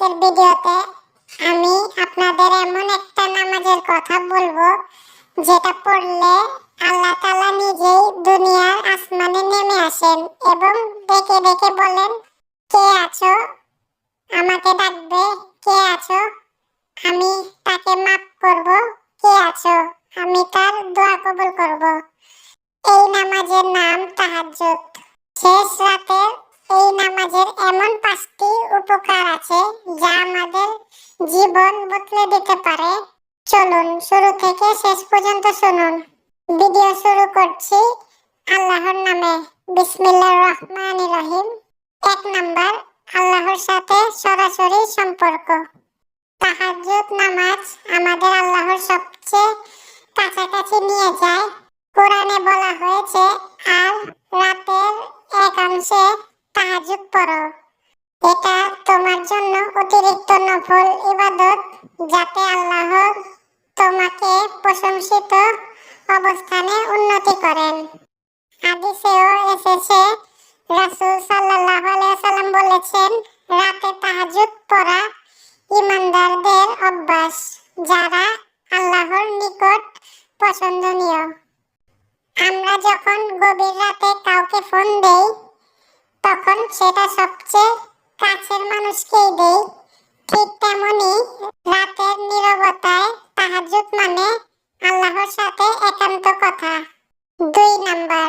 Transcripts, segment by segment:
আজকের ভিডিওতে আমি আপনাদের এমন একটা নামাজের কথা বলবো যেটা পড়লে আল্লাহ তাআলা নিজেই দুনিয়ার আসমানে নেমে আসেন এবং ডেকে ডেকে বলেন, কে আছো? আমাকে ডাকবে। কে আছো? আমি তাকে মাফ করব। কে আছো? আমি তার দোয়া কবুল করব। এই নামাজের নাম তাহাজ্জুদ। শেষ রাতে এই নামাজের এমন 5টি উপকার আছে যা আমাদের জীবন বদলে দিতে পারে। চলুন শুরু থেকে শেষ পর্যন্ত শুনুন। ভিডিও শুরু করছি আল্লাহর নামে। বিসমিল্লাহির রহমানির রহিম। 1 নাম্বার, আল্লাহর সাথে সরাসরি সম্পর্ক। তাহাজ্জুদ নামাজ আমাদের আল্লাহর সবচেয়ে কাছাকাছি নিয়ে যায়। কোরআনে বলা হয়েছে, আর রাতের একাংশে তাহাজ্জুদ পড়ো। এটা তোমার জন্য অতিরিক্ত নফল ইবাদত, যাতে আল্লাহ তোমাকে প্রশংসিত অবস্থানে উন্নতি করেন। হাদিসেও এসেছে, রাসূল সাল্লাল্লাহু আলাইহি ওয়াসাল্লাম বলেছেন, রাতে তাহাজ্জুদ পড়া ঈমানদারদের অভ্যাস, যারা আল্লাহর নিকট পছন্দনীয়। আমরা যখন গভীর রাতে কাউকে ফোন দেই, তখন সেটা সবচেয়ে কাছের মানুষকেই দেই। ঠিক তেমনি রাতের নীরবতায় তাহাজ্জুদ মানে আল্লাহর সাথে একান্ত কথা। 2 নাম্বার,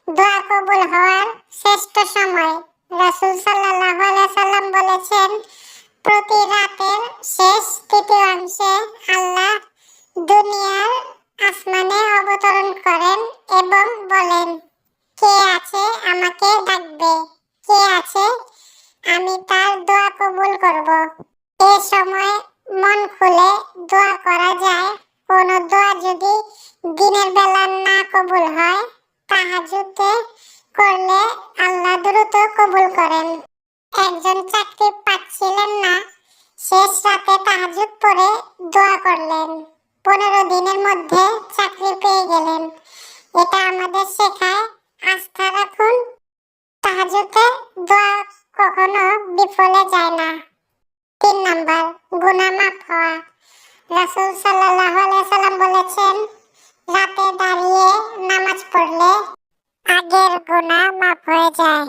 দোয়া কবুল হওয়ার শ্রেষ্ঠ সময়। রাসূল সাল্লাল্লাহু আলাইহি ওয়াসাল্লাম বলেছেন, প্রতি রাতের শেষ তৃতীয়াংশে আল্লাহ দুনিয়ার আসমানে অবতরণ করেন এবং বলেন, কে আছে? আমাকে ডাকবে। কে আছে? আমি তার দোয়া কবুল করব। এ সময় মন খুলে দোয়া করা যায়। কোন দোয়া যদি দিনের বেলা না কবুল হয়, তাহাজ্জুদে করলে আল্লাহ দ্রুত কবুল করেন। একজন চাকরি পাচ্ছিলেন না, শেষ রাতে তাহাজ্জুদ পড়ে দোয়া করলেন। 15 দিনের মধ্যে চাকরি পেয়ে গেলেন। এটা আমাদের শেখায়, আস্থা রাখুন, তাহাজ্জুদে দোয়া কখনো বিফলে যায় না। 3 নাম্বার, গুনাহ মাফ হওয়া। রাসূল সাল্লাল্লাহু আলাইহি ওয়াসাল্লাম বলেছেন, রাতে দাঁড়িয়ে নামাজ পড়লে আগের গুনাহ মাফ হয়ে যায়।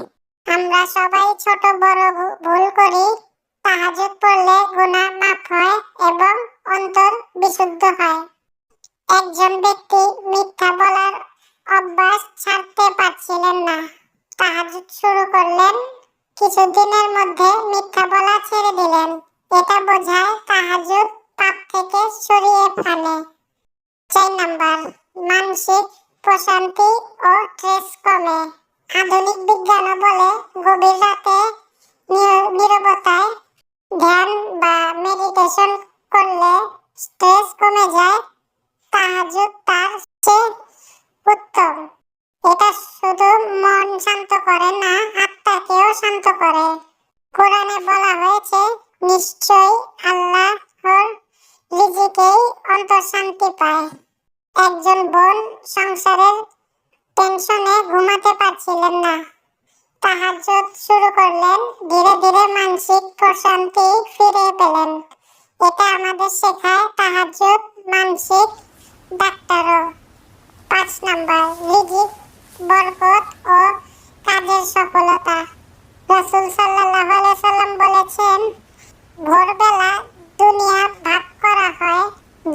আমরা সবাই ছোট বড় ভুল করি। তাহাজ্জুদ পড়লে গুনাহ মাফ হয় এবং অন্তর বিশুদ্ধ হয়। একজন ব্যক্তি মিথ্যা বলার অভ্যাস ছাড়তে পারছিলেন না। তাহাজ্জুদ শুরু করলেন। কিছুদিনের মধ্যে মিথ্যা বলা ছেড়ে দিলেন। এটা বোঝায় তাহাজ্জুদ পাপ থেকে সরিয়ে ফেলে। 4 নাম্বার, মানসিক প্রশান্তি ও স্ট্রেস কমে। আধুনিক বিজ্ঞানও বলে, গভীর রাতে নীরবতায় ধ্যান বা মেডিটেশন করলে স্ট্রেস কমে যায়। তাহাজ্জুদ তার চেয়ে উত্তম। এটা শুধু মন শান্ত করে না, আত্মাকেও শান্ত করে। কোরআনে বলা হয়েছে, নিশ্চয়ই আল্লাহর রিজিকেই অন্তর শান্তি পায়। একজন বোন সংসারের টেনশনে ঘুমাতে পারছিলেন না। তাহাজ্জুদ শুরু করলেন। ধীরে ধীরে মানসিক প্রশান্তি ফিরে পেলেন। এটা আমাদের শেখায়, তাহাজ্জুদ মানসিক ডাক্তারও। 5 নাম্বার, রিজিক, বরকত ও কাজের সফলতা। রাসূল সাল্লাল্লাহু আলাইহি ওয়াসাল্লাম বলেছেন, ভোরবেলা দুনিয়া ভাগ করা হয়,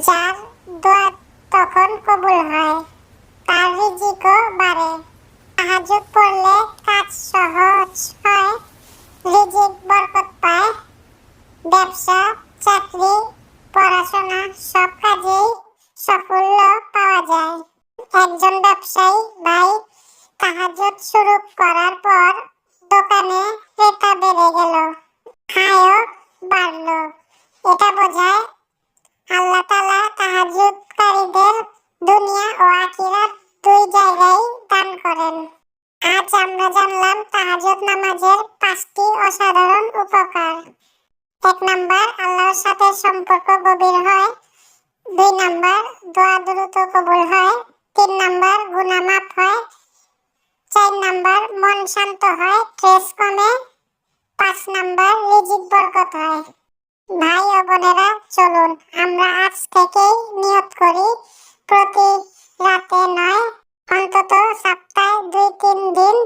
যার দোয়া তখন কবুল হয়, তার রিজিকও বাড়ে। তাহাজ্জুদ পড়লে কাজ সহজ হয়, রিজিক বরকত পায়। ব্যবসা, চাকরি, পড়াশোনা সব কাজেই সাফল্য পাওয়া যায়। একজন ব্যবসায়ী ভাই তাহাজ্জুদ শুরু করার পর দোকানে ক্রেতা বেড়ে গেল, আয়ও বাড়ল। এটা বোঝায় আল্লাহ তাআলা তাহাজ্জুদকারীদের দুনিয়া ও আখিরাত 2 জায়গায় দান করেন। আজ আমরা জানলাম তাহাজ্জুদ নামাজের 5টি অসাধারণ উপকার। 1 নাম্বার, আল্লাহর সাথে সম্পর্ক গভীর হয়। 2 নাম্বার, দোয়া দ্রুত কবুল হয়। 3 নাম্বার, গুনাহ মাফ হয়। 4 নাম্বার, মন শান্ত হয়, স্ট্রেস কমে। 5 নাম্বার, রিজিক বরকত হয়। বোনেরা, চলুন আমরা আজ থেকেই নিয়ত করি প্রতি রাতে নয়, অন্তত সপ্তাহে 2-3 দিন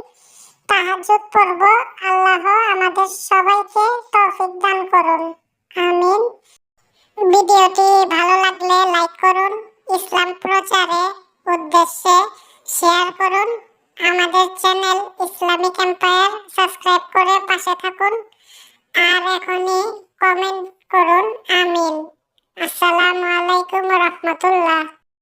তাহাজ্জুদ পড়ব। আল্লাহ আমাদের সবাইকে তৌফিক দান করুন, আমিন। ভিডিওটি ভালো লাগলে লাইক করুন, ইসলাম প্রচারে উদ্দেশ্যে শেয়ার করুন। আমাদের চ্যানেল ইসলামিক